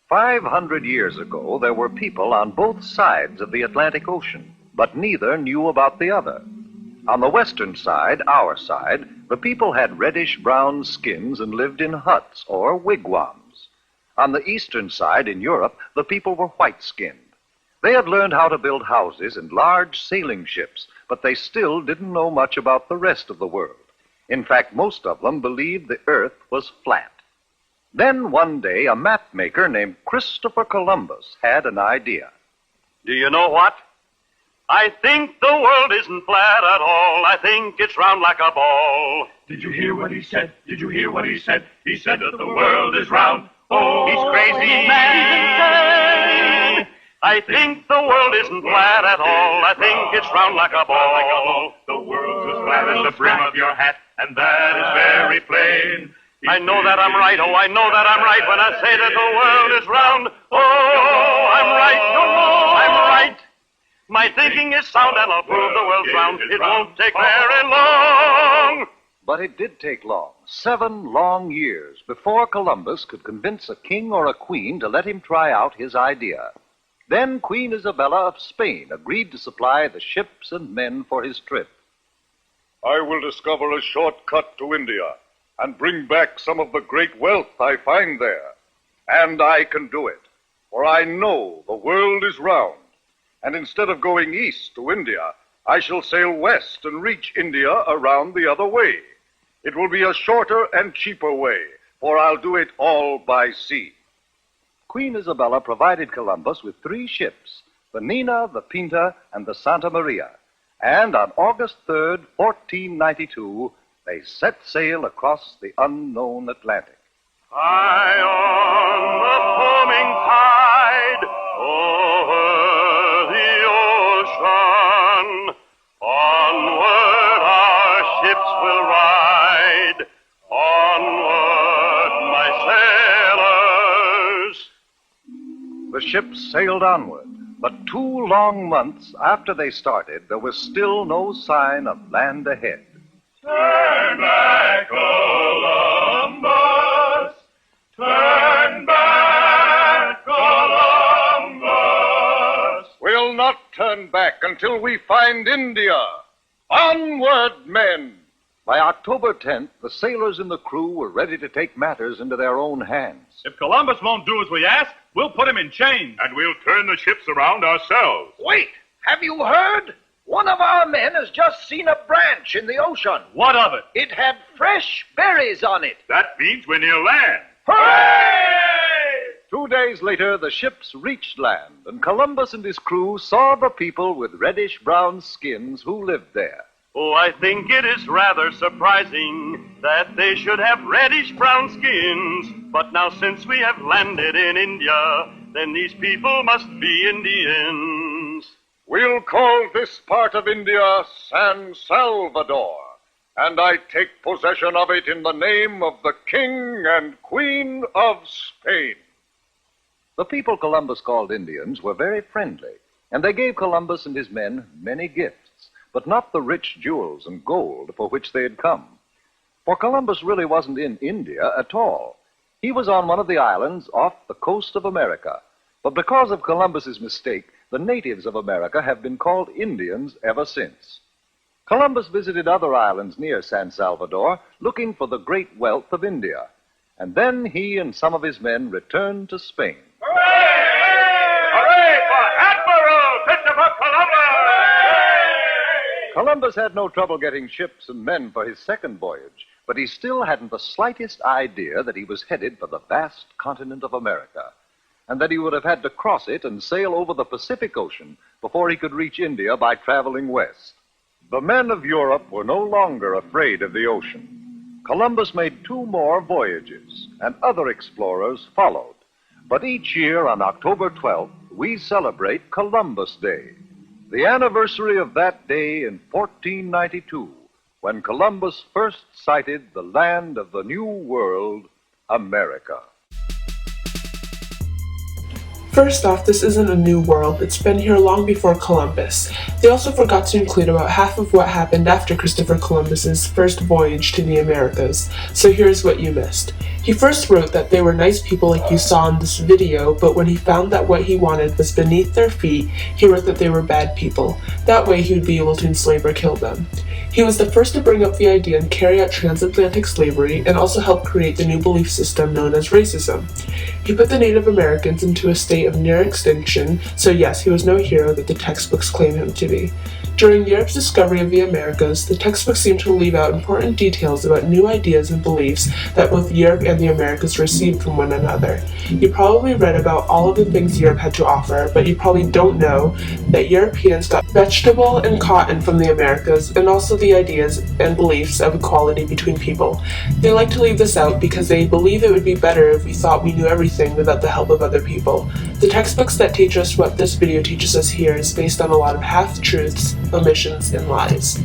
"500 years ago, there were people on both sides of the Atlantic Ocean, but neither knew about the other. On the western side, our side, the people had reddish-brown skins and lived in huts or wigwams. On the eastern side, in Europe, the people were white-skinned. They had learned how to build houses and large sailing ships, but they still didn't know much about the rest of the world. In fact, most of them believed the earth was flat. Then one day, a map maker named Christopher Columbus had an idea. Do you know what? I think the world isn't flat at all. I think it's round like a ball. Did you hear what he said? Did you hear what he said? He said that the world is round. Oh, He's crazy, man. I think the world isn't flat at all. I think it's round like a ball. The world's as flat as the brim of your hat, and that is very plain. I know that I'm right, oh, I know that I'm right when I say that the world is round. Oh, I'm right, I'm right. My thinking is sound and I'll prove the world's round. It won't take very long. But it did take long, 7 long years, before Columbus could convince a king or a queen to let him try out his idea. Then Queen Isabella of Spain agreed to supply the ships and men for his trip. "I will discover a shortcut to India and bring back some of the great wealth I find there. And I can do it, for I know the world is round. And instead of going east to India, I shall sail west and reach India around the other way. It will be a shorter and cheaper way, for I'll do it all by sea." Queen Isabella provided Columbus with 3 ships, the Nina, the Pinta, and the Santa Maria. And on August 3rd, 1492, they set sail across the unknown Atlantic. High on the foaming tide, over the ocean, onward our ships will ride, onward, my sailors. The ships sailed onward, but 2 long months after they started, there was still no sign of land ahead. Turn back, Columbus! Turn back, Columbus! We'll not turn back until we find India. Onward, men! By October 10th, the sailors and the crew were ready to take matters into their own hands. If Columbus won't do as we ask, we'll put him in chains. And we'll turn the ships around ourselves. Wait! Have you heard? One of our men has just seen a branch in the ocean. What of it? It had fresh berries on it. That means we're near land. Hooray! 2 days later, the ships reached land, and Columbus and his crew saw the people with reddish-brown skins who lived there. Oh, I think it is rather surprising that they should have reddish-brown skins. But now since we have landed in India, then these people must be Indians. We'll call this part of India San Salvador, and I take possession of it in the name of the King and Queen of Spain." The people Columbus called Indians were very friendly, and they gave Columbus and his men many gifts, but not the rich jewels and gold for which they had come. For Columbus really wasn't in India at all. He was on one of the islands off the coast of America. But because of Columbus's mistake, the natives of America have been called Indians ever since. Columbus visited other islands near San Salvador, looking for the great wealth of India. And then he and some of his men returned to Spain. Hooray for Admiral Christopher Columbus! Columbus had no trouble getting ships and men for his second voyage, but he still hadn't the slightest idea that he was headed for the vast continent of America, and that he would have had to cross it and sail over the Pacific Ocean before he could reach India by traveling west. The men of Europe were no longer afraid of the ocean. Columbus made 2 more voyages, and other explorers followed. But each year on October 12th, we celebrate Columbus Day, the anniversary of that day in 1492, when Columbus first sighted the land of the New World, America. First off, this isn't a new world. It's been here long before Columbus. They also forgot to include about half of what happened after Christopher Columbus's first voyage to the Americas, so here's what you missed. He first wrote that they were nice people like you saw in this video, but when he found that what he wanted was beneath their feet, he wrote that they were bad people. That way he would be able to enslave or kill them. He was the first to bring up the idea and carry out transatlantic slavery, and also helped create the new belief system known as racism. He put the Native Americans into a state of near extinction, so yes, he was no hero that the textbooks claim him to be. During Europe's discovery of the Americas, the textbooks seem to leave out important details about new ideas and beliefs that both Europe and the Americas received from one another. You probably read about all of the things Europe had to offer, but you probably don't know that Europeans got vegetable and cotton from the Americas, and also the ideas and beliefs of equality between people. They like to leave this out because they believe it would be better if we thought we knew everything without the help of other people. The textbooks that teach us what this video teaches us here is based on a lot of half-truths, omissions, and lies.